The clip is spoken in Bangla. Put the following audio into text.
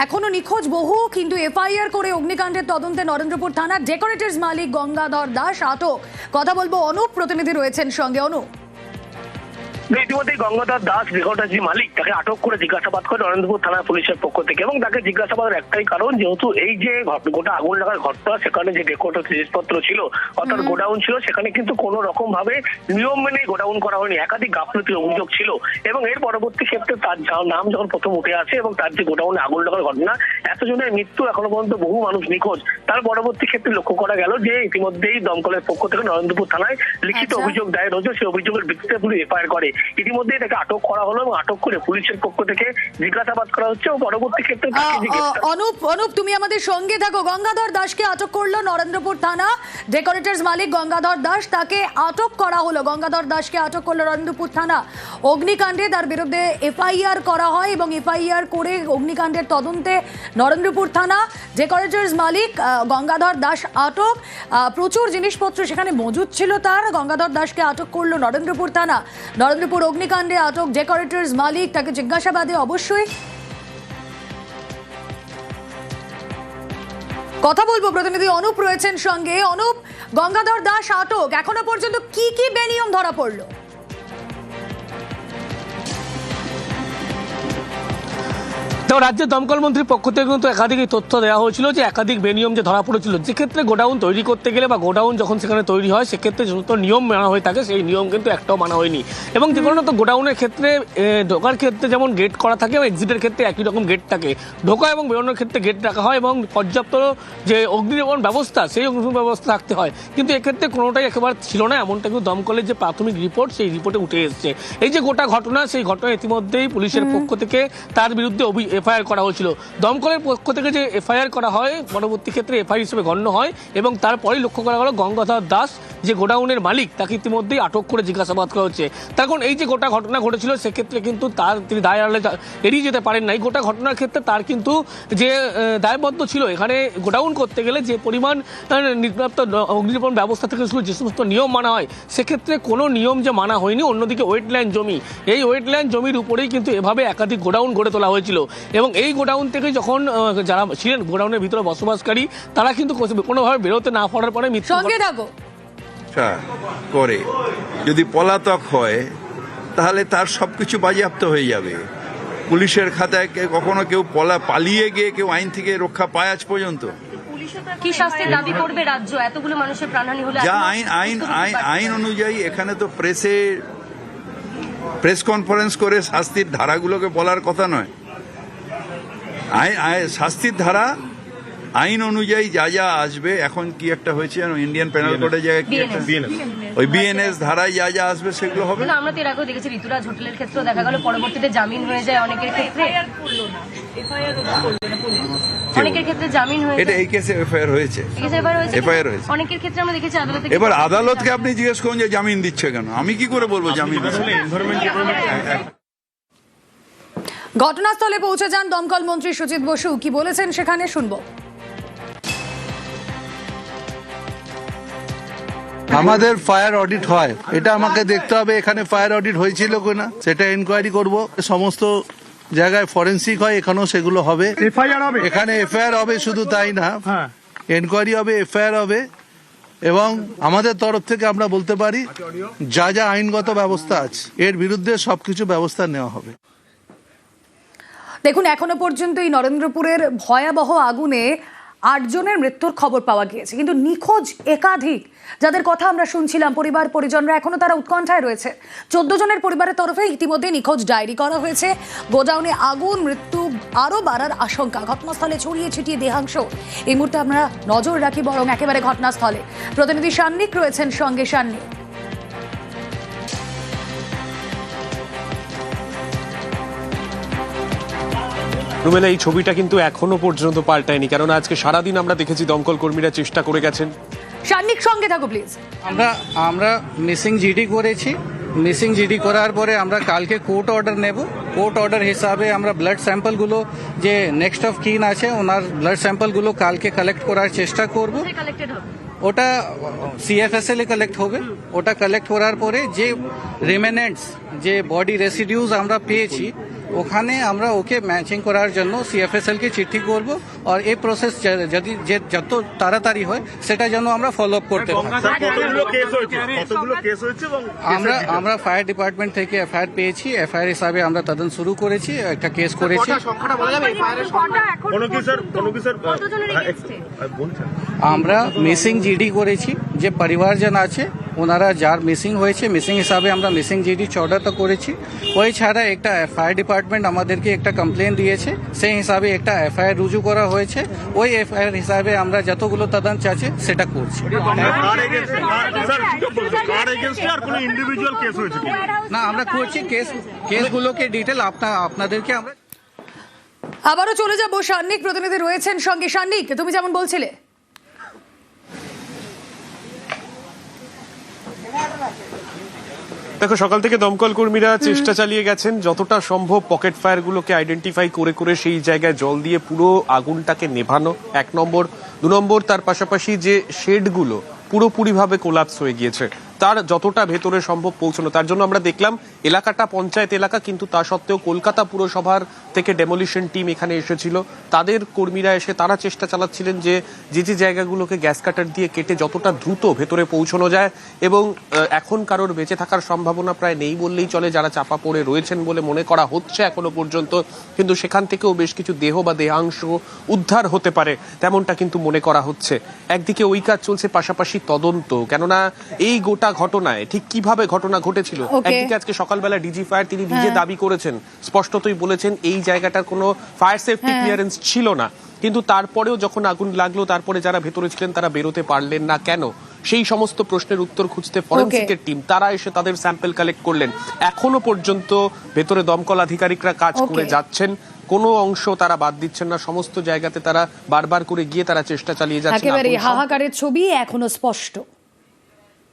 এখনো নিখোঁজ বহু, কিন্তু এফআইআর করে অগ্নিকাণ্ডের তদন্তে নরেন্দ্রপুর থানার ডেকোরেটরস মালিক গঙ্গাধর দাস আটক। কথা বলবো অনুপ, প্রতিনিধি রয়েছেন সঙ্গে। অনুপ, ইতিমধ্যে গঙ্গাধর দাস ডেকোরেটরস যে মালিক, তাকে আটক করে জিজ্ঞাসাবাদ করে নরেন্দ্রপুর থানা পুলিশের পক্ষ থেকে। এবং তাকে জিজ্ঞাসাবাদের একটাই কারণ, যেহেতু এই যে গোটা আগুন লাগার ঘটনা, সেখানে যে ডেকোরেটর জিনিসপত্র ছিল অর্থাৎ গোডাউন ছিল, সেখানে কিন্তু কোনো রকম ভাবে নিয়ম মেনে গোডাউন করা হয়নি। একাধিক গাফলতির অভিযোগ ছিল এবং এর পরবর্তী ক্ষেত্রে তার নাম যখন প্রথম উঠে আসে এবং তার যে গোডাউনে আগুন লাগার ঘটনা, এতজনের মৃত্যু, এখনো পর্যন্ত বহু মানুষ নিখোঁজ, তার পরবর্তী ক্ষেত্রে লক্ষ্য করা গেল যে ইতিমধ্যেই দমকলের পক্ষ থেকে নরেন্দ্রপুর থানায় লিখিত অভিযোগ দায়ের হয়েছে। সেই অভিযোগের ভিত্তিতে পুলিশ এফআইআর করে। ইতিমধ্যে তাকে আটক করা হলো এবং আটক করে পুলিশের পক্ষ থেকে জিজ্ঞাসাবাদ করা হচ্ছে এবং পরবর্তী ক্ষেত্রে অনুপ তুমি আমাদের সঙ্গে থাকো। গঙ্গাধর দাসকে আটক করলো নরেন্দ্রপুর থানা, ডেকোরেটরস মালিক গঙ্গাধর দাস, তাকে আটক করা হলো। গঙ্গাধর দাসকে আটক করলো নরেন্দ্রপুর থানা। অগ্নিকাণ্ডে তার বিরুদ্ধে এফআইআর করা হয় এবং এফআইআর করে অগ্নিকাণ্ডের তদন্তে নরেন্দ্রপুর থানা। ডেকোরেটরস মালিক গঙ্গাধর দাস আটক। প্রচুর জিনিসপত্র সেখানে মজুদ ছিল তার। গঙ্গাধর দাসকে আটক করলো নরেন্দ্রপুর থানা। নরেন্দ্রপুর অগ্নিকাণ্ডে আটক ডেকোরেটরস মালিক, তাকে জিজ্ঞাসাবাদে অবশ্যই কথা বলবো। প্রতিনিধি অনুপ রয়েছেন সঙ্গে। অনুপ, গঙ্গাধর দাস আটক, এখনো পর্যন্ত কি কি বেনিয়ম ধরা পড়লো? তো রাজ্যের দমকল মন্ত্রীর পক্ষ থেকে কিন্তু একাধিক তথ্য দেওয়া হয়েছিল যে একাধিক বেনিয়ম যে ধরা পড়েছিল, যেক্ষেত্রে গোডাউন তৈরি করতে গেলে বা গোডাউন যখন সেখানে তৈরি হয় সেক্ষেত্রে যত নিয়ম মানা হয়ে থাকে সেই নিয়ম কিন্তু একটাও মানা হয়নি। এবং যে কোনো তো গোডাউনের ক্ষেত্রে ঢোকার ক্ষেত্রে যেমন গেট করা থাকে এবং এক্সিটের ক্ষেত্রে একই রকম গেট থাকে, ঢোকা এবং বেরোনোর ক্ষেত্রে গেট রাখা হয় এবং পর্যাপ্ত যে অগ্নিনির্বাপণ ব্যবস্থা সেই অগ্নিনির্বাপণ ব্যবস্থা রাখতে হয়, কিন্তু এক্ষেত্রে কোনোটাই একেবারে ছিল না। এমনটা কিন্তু দমকলের যে প্রাথমিক রিপোর্ট সেই রিপোর্টে উঠে এসেছে। এই যে গোটা ঘটনা, সেই ঘটনা ইতিমধ্যেই পুলিশের পক্ষ থেকে তার বিরুদ্ধে এফআইআর করা হয়েছিল। দমকলের পক্ষ থেকে যে এফআইআর করা হয় পরবর্তী ক্ষেত্রে এফআইআর হিসেবে গণ্য হয় এবং তারপরেই লক্ষ্য করা গেল গঙ্গাধর দাস যে গোডাউনের মালিক, তাকে ইতিমধ্যেই আটক করে জিজ্ঞাসাবাদ করা হচ্ছে। তখন এই যে গোটা ঘটনা ঘটেছিল সেক্ষেত্রে কিন্তু তিনি দায় এড়িয়ে যেতে পারেন নাই। গোটা ঘটনার ক্ষেত্রে তার কিন্তু যে দায়বদ্ধ ছিল, এখানে গোডাউন করতে গেলে যে পরিমাণ নিরাপত্তা অগ্নিনির্বাপণ ব্যবস্থা থেকে শুরু যে সমস্ত নিয়ম মানা হয়, সেক্ষেত্রে কোনো নিয়ম যে মানা হয়নি। অন্যদিকে ওয়েটল্যান্ড জমি, এই ওয়েটল্যান্ড জমির উপরেই কিন্তু এভাবে একাধিক গোডাউন গড়ে তোলা হয়েছিল এবং এই গোডাউন থেকে যখন যারা ছিলেন গোডাউনের ভিতরে বসবাসকারী, তারা কিন্তু কোনোভাবে বেরোতে না পারার পরে করে যদি পলাতক হয় তাহলে তার সবকিছু বাজেয়াপ্ত হয়ে যাবে। পুলিশের খাতায় কখনো কেউ পালিয়ে গিয়ে কেউ আইন থেকে রক্ষা পায় আজ পর্যন্ত? কি শাস্তির দাবি করবে রাজ্য? এতগুলো মানুষের প্রাণহানি হলো, যা আইন অনুযায়ী এখানে তো প্রেস কনফারেন্স করে শাস্তির ধারাগুলোকে বলার কথা নয়। শাস্তির ধারা আইন অনুযায়ী যা যা আসবে, এখন কি একটা হয়েছে ইন্ডিয়ান পেনাল কোডের জায়গায় কি একটা ওই বিএনএস ধারায় যা যা আসবে সেগুলো হবে। আমরা তো এর আগেও দেখেছি ঋতুরাজ হোটেলের ক্ষেত্রেও দেখা গেল পরবর্তীতে জামিন হয়ে যায় অনেকের ক্ষেত্রে, অনেকের ক্ষেত্রে জামিন হয়ে যায়। এটা এই কেসে এফআইআর হয়েছে, অনেকের ক্ষেত্রে আমরা দেখেছি আদালতে। এবার আদালতকে আপনি জিজ্ঞেস করুন যে জামিন দিচ্ছে কেন, আমি কি করে বলবো জামিন দিচ্ছে? ঘটনাস্থলে পৌঁছে যান দমকল মন্ত্রী সুজিত বসু, কি বলেছেন সেখানে শুনবো। আমাদের ফায়ার অডিট হয়, এটা আমাকে দেখতে হবে এখানে ফায়ার অডিট হয়েছিল কিনা, সেটা এনকোয়ারি করব। সমস্ত জায়গায় ফরেন্সিক হয়, এখানেও সেগুলো হবে। এখানে এফআইআর হবে, শুধু তাই না, এনকোয়ারি হবে, এফআইআর হবে এবং আমাদের তরফ থেকে আমরা বলতে পারি যা যা আইনগত ব্যবস্থা আছে এর বিরুদ্ধে সবকিছু ব্যবস্থা নেওয়া হবে। দেখুন, এখনো পর্যন্ত এই নরেন্দ্রপুরের ভয়াবহ আগুনে 8 জনের মৃত্যুর খবর পাওয়া গিয়েছে, কিন্তু নিখোঁজ একাধিক। যাদের কথা আমরা শুনছিলাম, পরিবার পরিজনরা এখনো তারা উৎকণ্ঠায় রয়েছে। 14 জনের পরিবারের তরফে ইতিমধ্যে নিখোঁজ ডায়েরি করা হয়েছে। গোডাউনে আগুন, মৃত্যু আরো বাড়ার আশঙ্কা। ঘটনাস্থলে ছড়িয়ে ছিটিয়ে দেহাংশ। এই মুহূর্তে আমরা নজর রাখি বরং একেবারে ঘটনাস্থলে। প্রতিনিধি সান্নিক রয়েছেন সঙ্গে। সান্নিক, রুমেলা, এই ছবিটা কিন্তু এখনো পর্যন্ত পাল্টায়নি, কারণ আজকে সারাদিন আমরা দেখেছি দমকল কর্মীরা চেষ্টা করে গেছেন। সান্নিক সঙ্গে থাকো প্লিজ। আমরা মিসিং জিডি করেছি। মিসিং জিডি করার পরে আমরা কালকে কোর্ট অর্ডার নেব। কোর্ট অর্ডার হিসাবে আমরা ব্লাড স্যাম্পলগুলো যে নেক্সট অফ কিন আছে ওনার ব্লাড স্যাম্পলগুলো কালকে কালেক্ট করার চেষ্টা করব। ওটা সিএফএসএল এ কালেক্ট হবে। ওটা কালেক্ট করার পরে যে রিমেনেন্টস, যে বডি রেসিডিউজ আমরা পেয়েছি ওখানে আমরা ওকে ম্যাচিং করার জন্য সিএফএসএল কে চিঠি করব আর এই প্রসেস যদি যত তাড়াতাড়ি হয় সেটা যেন আমরা ফলো আপ করতে পারি। আমরা ফায়ার ডিপার্টমেন্ট থেকে এফআইআর পেয়েছি, এফআইআর হিসাবে আমরা তদন্ত শুরু করেছি, একটা কেস করেছি। আমরা মিসিং জিডি করেছি, যে পরিবারজন আছে ওনারা যার মিসিং হয়েছে মিসিং হিসাবে আমরা মিসিং জিডি 14টা করেছি। ওই ছাড়া একটা ফায়ার ডিপার্টমেন্ট আমাদেরকে একটা কমপ্লেন দিয়েছে, সেই হিসাবে একটা এফআইআর রুজু করা হয়েছে। ওই এফআইআর হিসাবে আমরা যতগুলো তদন্ত আছে সেটা করছি। না আমরা করছি কেসগুলোকে ডিটেল আপনাদেরকে আমরা। আবারও চলে যাব, সান্নিক প্রতিনিধি রয়েছেন সঙ্গে। সান্নিক, তুমি যেমন বলছিলে দেখো, সকাল থেকে দমকল কর্মীরা চেষ্টা চালিয়ে গেছেন যতটা সম্ভব পকেট ফায়ার গুলোকে আইডেন্টিফাই করে করে সেই জায়গায় জল দিয়ে পুরো আগুনটাকে নেভানো, 1 নম্বর। 2 নম্বর, তার পাশাপাশি যে শেডগুলো পুরোপুরিভাবে কোলাপস হয়ে গিয়েছে তার যতটা ভেতরে সম্ভব পৌঁছানো। তার জন্য আমরা দেখলাম এলাকাটা পঞ্চায়েত এলাকা, কিন্তু তা সত্ত্বেও কলকাতা পুরসভার থেকে ডেমোলিশন টিম এখানে এসেছিল। তাদের কর্মীরা এসে তারা চেষ্টা চালাচ্ছিলেন যে যে জায়গাগুলোকে গ্যাস কাটার দিয়ে কেটে যতটা দ্রুত ভেতরে পৌঁছানো যায়। এবং এখন কারোর বেঁচে থাকার সম্ভাবনা প্রায় নেই বললেই চলে, যারা চাপা পড়ে রয়েছেন বলে মনে করা হচ্ছে এখনো পর্যন্ত। কিন্তু সেখান থেকেও বেশ কিছু দেহ বা দেহাংশ উদ্ধার হতে পারে তেমনটা কিন্তু মনে করা হচ্ছে। একদিকে ওই কাজ চলছে, পাশাপাশি তদন্ত, কেননা এই গোটা ঘটনায় ঠিক কিভাবে ঘটনা ঘটেছিল। একদিকে আজকে সকালবেলা ডিজি ফায়ার তিনি নিজে দাবি করেছেন, স্পষ্টতই বলেছেন এই জায়গাটার কোনো ফায়ার সেফটি ক্লিয়ারেন্স ছিল না। কিন্তু তারপরেও যখন আগুন লাগলো তারপরে যারা ভেতরে ছিলেন তারা বেরোতে পারলেন না কেন, সেই সমস্ত প্রশ্নের উত্তর খুঁজতে ফরেনসিকের টিম তারা এসে তাদের স্যাম্পল কালেক্ট করলেন। এখনো পর্যন্ত ভেতরে দমকল আধিকারিকরা কাজ করে যাচ্ছেন, কোনো অংশ তারা বাদ দিচ্ছেন না, সমস্ত জায়গাতে তারা বারবার করে গিয়ে তারা চেষ্টা চালিয়ে যাচ্ছেন। একেবারে হাহাকারের ছবি এখনো স্পষ্ট।